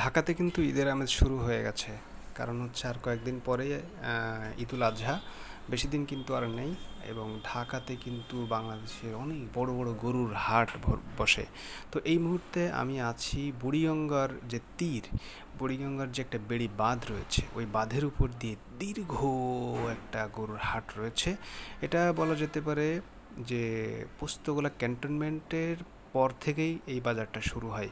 ঢাকাতে কিন্তু ঈদের আমেজ শুরু হয়ে গেছে। কারণ হচ্ছে আর কয়েকদিন পরে ঈদুল আজহা, বেশি দিন কিন্তু আর নেই। এবং ঢাকাতে কিন্তু বাংলাদেশের অনেক বড় বড় গরুর হাট বসে। তো এই মুহূর্তে আমি আছি বুড়িগঙ্গার যে তীর, বুড়িগঙ্গার যে একটা বেড়ি বাঁধ রয়েছে, ওই বাঁধের উপর দিয়ে দীর্ঘ একটা গরুর হাট রয়েছে। এটা বলা যেতে পারে যে পোস্তগোলা ক্যান্টনমেন্টের পর থেকেই এই বাজারটা শুরু হয়।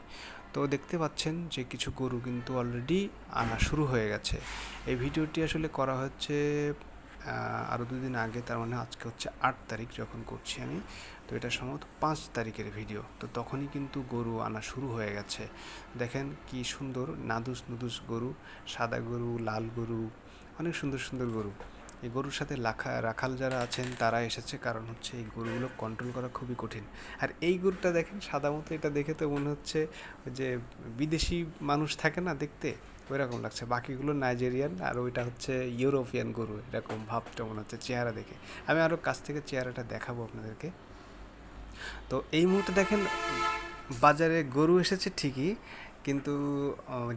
তো দেখতে পাচ্ছেন যে কিছু গরু কিন্তু অলরেডি আনা শুরু হয়ে গেছে। এই ভিডিওটি আসলে করা হচ্ছে আরও দুদিন আগে, তার মানে আজকে হচ্ছে 8 তারিখ যখন করছি আমি। তো এটা সম্ভবত 5 তারিখের ভিডিও। তো তখনই কিন্তু গরু আনা শুরু হয়ে গেছে। দেখেন কি সুন্দর নাদুস নুদুস গরু, সাদা গরু, লাল গরু, অনেক সুন্দর সুন্দর গরু। এই গরুর সাথে রাখাল যারা আছেন তারা এসেছে, কারণ হচ্ছে এই গরুগুলো কন্ট্রোল করা খুবই কঠিন। আর এই গরুটা দেখেন সাদা মতো, এটা দেখে তো মনে হচ্ছে ওই যে বিদেশি মানুষ থাকে না দেখতে, ওই রকম লাগছে। বাকিগুলো নাইজেরিয়ান, আর ওইটা হচ্ছে ইউরোপিয়ান গরু, এরকম ভাবটা মনে হচ্ছে চেহারা দেখে। আমি আরও কাছ থেকে চেহারাটা দেখাবো আপনাদেরকে। তো এই মুহূর্তে দেখেন বাজারে গরু এসেছে ঠিকই, কিন্তু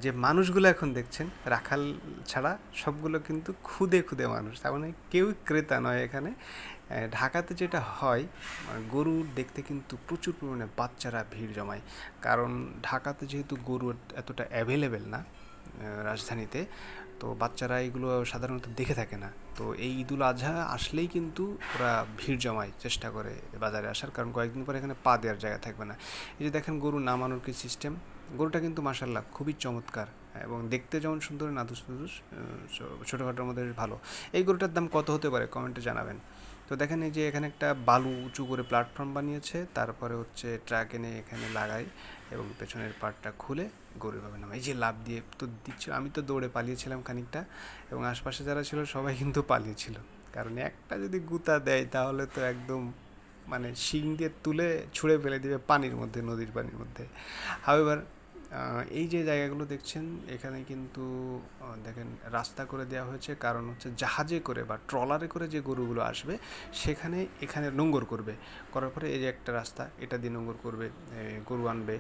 যে মানুষগুলো এখন দেখছেন রাখাল ছাড়া সবগুলো কিন্তু খুদে খুদে মানুষ, তার মানে কেউই ক্রেতা নয় এখানে। ঢাকাতে যেটা হয়, গরু দেখতে কিন্তু প্রচুর পরিমাণে বাচ্চারা ভিড় জমায়। কারণ ঢাকাতে যেহেতু গরু এতটা অ্যাভেলেবেল না রাজধানীতে, তো বাচ্চারা এগুলো সাধারণত দেখে থাকে না। তো এই ঈদুল আজহা আসলেই কিন্তু ওরা ভিড় জমায়, চেষ্টা করে বাজারে আসার, কারণ কয়েকদিন পরে এখানে পা দেওয়ার জায়গা থাকবে না। এই যে দেখেন গরু নামানোর কি সিস্টেম, গরুটা কিন্তু মাশাল্লাহ খুবই চমৎকার, এবং দেখতে যেমন সুন্দর, নাদুস নুদুস, ছোটোখাটোর মধ্যে ভালো। এই গরুটার দাম কত হতে পারে কমেন্টে জানাবেন। তো দেখেন এই যে এখানে একটা বালু উঁচু করে প্ল্যাটফর্ম বানিয়েছে, তারপরে হচ্ছে ট্রাক এনে এখানে লাগায় এবং পেছনের পার্টটা খুলে গরু ভাবে নামে। এই যে লাভ দিয়ে তো দিচ্ছিল, আমি তো দৌড়ে পালিয়েছিলাম খানিকটা, এবং আশপাশে যারা ছিল সবাই কিন্তু পালিয়েছিল। কারণ একটা যদি গুতা দেয় তাহলে তো একদম মানে শিং দিয়ে তুলে ছুঁড়ে ফেলে দিবে পানির মধ্যে, নদীর পানির মধ্যে। হাউএভার এই যে জায়গাগুলো দেখছেন এখানে কিন্তু দেখেন রাস্তা করে দেওয়া হয়েছে, কারণ হচ্ছে জাহাজে করে বা ট্রলারে করে যে গরুগুলো আসবে সেখানে এখানে নোঙর করবে, করার পরে এই যে একটা রাস্তা, এটা দিয়ে নোঙর করবে, গরু আনবে,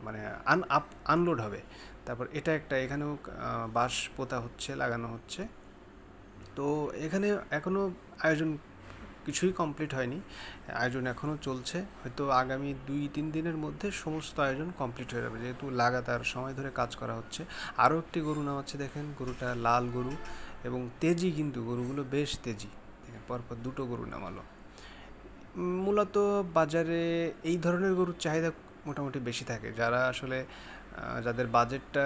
মানে আনলোড হবে। তারপর এটা একটা এখানেও বাঁশ পোতা হচ্ছে, লাগানো হচ্ছে। তো এখানে এখনও আয়োজন কিছুই কমপ্লিট হয়নি, আয়োজন এখনও চলছে। হয়তো আগামী 2-3 দিনের মধ্যে সমস্ত আয়োজন কমপ্লিট হয়ে যাবে, যেহেতু লাগাতার সময় ধরে কাজ করা হচ্ছে। আরও একটি গরু নামাচ্ছে, দেখেন গরুটা লাল গরু এবং তেজি, কিন্তু গরুগুলো বেশ তেজি। দেখেন পরপর দুটো গরু নামালো। মূলত বাজারে এই ধরনের গরুর চাহিদা মোটামুটি বেশি থাকে, যারা আসলে যাদের বাজেটটা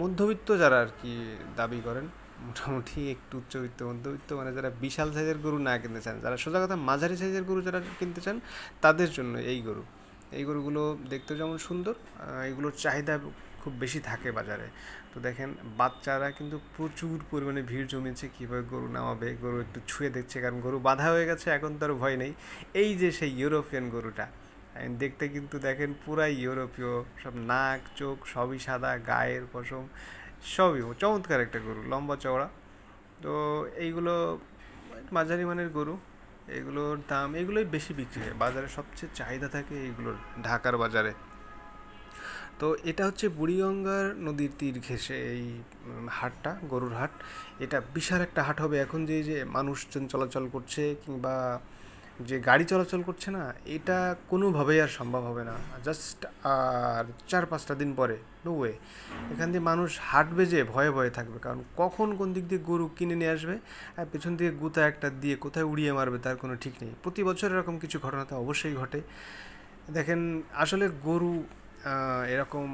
মধ্যবিত্ত, যারা আর কি দাবি করেন মোটামুটি একটু উচ্চবিত্ত মধ্যবিত্ত, মানে যারা বিশাল সাইজের গরু না কিনতে চান, যারা সোজা কথা মাঝারি সাইজের গরু যারা কিনতে চান, তাদের জন্য এই গরুগুলো দেখতে যেমন সুন্দর, এগুলোর চাহিদা খুব বেশি থাকে বাজারে। তো দেখেন বাচ্চারা কিন্তু প্রচুর পরিমাণে ভিড় জমিয়েছে, কীভাবে গরু নামাবে, গরু একটু ছুঁয়ে দেখছে, কারণ গরু বাঁধা হয়ে গেছে, এখন তার ভয় নেই। এই যে সেই ইউরোপিয়ান গরুটা, দেখতে কিন্তু দেখেন পুরাই ইউরোপীয়, সব নাক চোখ সবই সাদা, গায়ের পশম সবই চমৎকার একটা গরু, লম্বা চওড়া। তো এইগুলো মাঝারি মানের গরু, এগুলোর দাম, এগুলোই বেশি বিক্রি হয় বাজারে, সবচেয়ে চাহিদা থাকে এইগুলোর ঢাকার বাজারে। তো এটা হচ্ছে বুড়িগঙ্গার নদীর তীর ঘেঁষে এই হাটটা, গরুর হাট। এটা বিশাল একটা হাট হবে। এখন যে মানুষজন চলাচল করছে কিংবা যে গাড়ি চলাচল করছে না, এটা কোনোভাবেই আর সম্ভব হবে না। জাস্ট আর 4-5টা দিন পরে নো ওয়ে এখান দিয়ে মানুষ হাঁটবে যে ভয়ে ভয়ে থাকবে, কারণ কখন কোন দিক দিয়ে গরু কিনে নিয়ে আসবে আর পেছন দিয়ে গুতা একটা দিয়ে কোথায় উড়িয়ে মারবে তার কোনো ঠিক নেই। প্রতি বছর এরকম কিছু ঘটনা তো অবশ্যই ঘটে। দেখেন আসলে গরু এরকম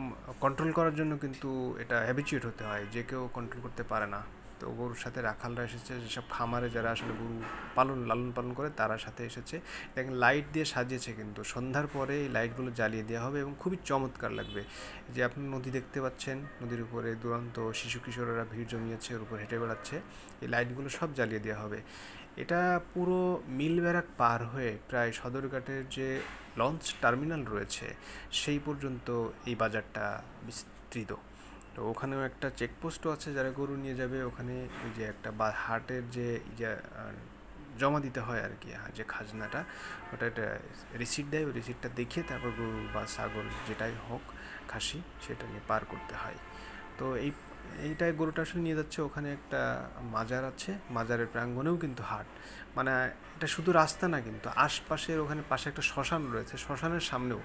কন্ট্রোল করার জন্য কিন্তু এটা হ্যাবিচুয়েট হতে হয়, যে কেউ কন্ট্রোল করতে পারে না। তো গরুর সাথে রাখালরা এসেছে, যেসব খামারে যারা আসলে গরু লালন পালন করে তারা সাথে এসেছে। দেখেন লাইট দিয়ে সাজিয়েছে, কিন্তু সন্ধ্যার পরে এই লাইটগুলো জ্বালিয়ে দেওয়া হবে এবং খুবই চমৎকার লাগবে। যে আপনি নদী দেখতে পাচ্ছেন, নদীর উপরে দুরন্ত শিশু কিশোরেরা ভিড় জমিয়েছে, ওর উপর হেঁটে বেড়াচ্ছে, এই লাইটগুলো সব জ্বালিয়ে দেওয়া হবে। এটা পুরো মিল ব্যারাক পার হয়ে প্রায় সদরঘাটের যে লঞ্চ টার্মিনাল রয়েছে সেই পর্যন্ত এই বাজারটা বিস্তৃত। তো ওখানেও একটা চেকপোস্টও আছে, যারা গরু নিয়ে যাবে ওখানে ওই যে একটা হাটের যে জমা দিতে হয় আর কি, যে খাজনাটা, ওটা একটা রিসিট দেয়, ওই রিসিটটা দেখে তারপর গরু বা ছাগল যেটাই হোক খাসি সেটা নিয়ে পার করতে হয়। তো এইটাই গরুটা আসলে নিয়ে যাচ্ছে, ওখানে একটা মাজার আছে, মাজারের প্রাঙ্গণেও কিন্তু হাট, মানে এটা শুধু রাস্তা না, কিন্তু আশপাশের ওখানে পাশে একটা শ্মশান রয়েছে, শ্মশানের সামনেও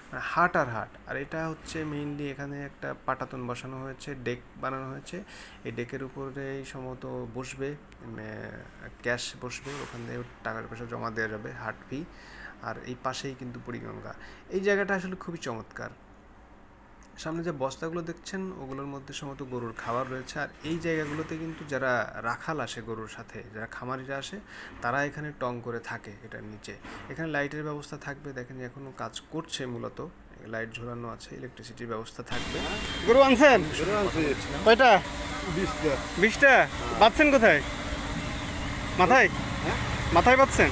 মানে হাট আর হাট। আর এটা হচ্ছে মেইনলি এখানে একটা পাটাতন বসানো হয়েছে, ডেক বানানো হয়েছে, এই ডেকের উপরেই সম্ভবত বসবে ক্যাশ বসবে, ওখান থেকে টাকার পয়সা জমা দেওয়া যাবে, হাট ফি। আর এই পাশেই কিন্তু বুড়িগঙ্গা। এই জায়গাটা আসলে খুবই চমৎকার। সামনে যে বস্তাগুলো দেখছেন ওগুলোর মধ্যে সম্ভবত গরুর খাবার রয়েছে। আর এই জায়গাগুলোতে কিন্তু যারা রাখাল আসে গরুর সাথে, যারা খামারিরা আসে, তারা এখানে টং করে থাকে এটার নিচে। এখানে লাইটের ব্যবস্থা থাকবে, দেখেন এখনও কাজ করছে, মূলত লাইট ঝোলানো আছে, ইলেকট্রিসিটির ব্যবস্থা থাকবে। গরু আনছেন কয়টা? 20টা। বাঁধছেন কোথায়? মাথায়? মাথায় বাঁধছেন?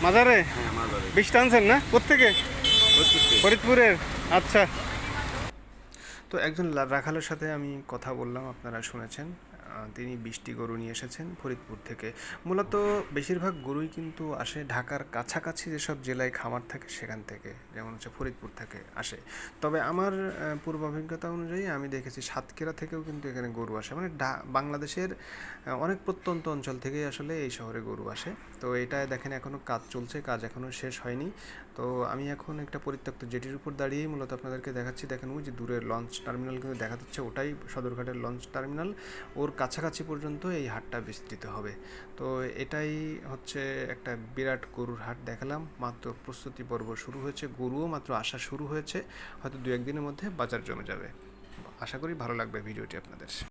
মাজারে? 20টা আনছেন না? কোত্থেকে? ফরিদপুরের। আচ্ছা। তো একজন রাখালের সাথে আমি কথা বললাম, আপনারা শুনেছেন, তিনি 20টি গরু নিয়ে এসেছেন ফরিদপুর থেকে। মূলত বেশিরভাগ গরুই কিন্তু আসে ঢাকার কাছাকাছি যেসব জেলায় খামার থাকে সেখান থেকে, যেমন হচ্ছে ফরিদপুর থেকে আসে। তবে আমার পূর্ব অভিজ্ঞতা অনুযায়ী আমি দেখেছি সাতক্ষীরা থেকেও কিন্তু এখানে গরু আসে, মানে বাংলাদেশের অনেক প্রত্যন্ত অঞ্চল থেকেই আসলে এই শহরে গরু আসে। তো এটায় দেখেন এখনও কাজ চলছে, কাজ এখনও শেষ হয়নি। তো আমি এখন একটা পরিত্যক্ত জেটির উপর দাঁড়িয়েই মূলত আপনাদেরকে দেখাচ্ছি। দেখেন ওই যে দূরে লঞ্চ টার্মিনাল কিন্তু দেখা যাচ্ছে, ওটাই সদরঘাটের লঞ্চ টার্মিনাল। ওর কাছাকাছি পর্যন্ত এই হাটটা বিস্তৃত হবে। তো এটাই হচ্ছে একটা বিরাট গরুর হাট দেখালাম। মাত্র প্রস্তুতি পর্ব শুরু হয়েছে, গরুও মাত্র আসা শুরু হয়েছে, হয়তো 2-1 দিনের মধ্যে বাজার জমে যাবে। আশা করি ভালো লাগবে ভিডিওটি আপনাদের।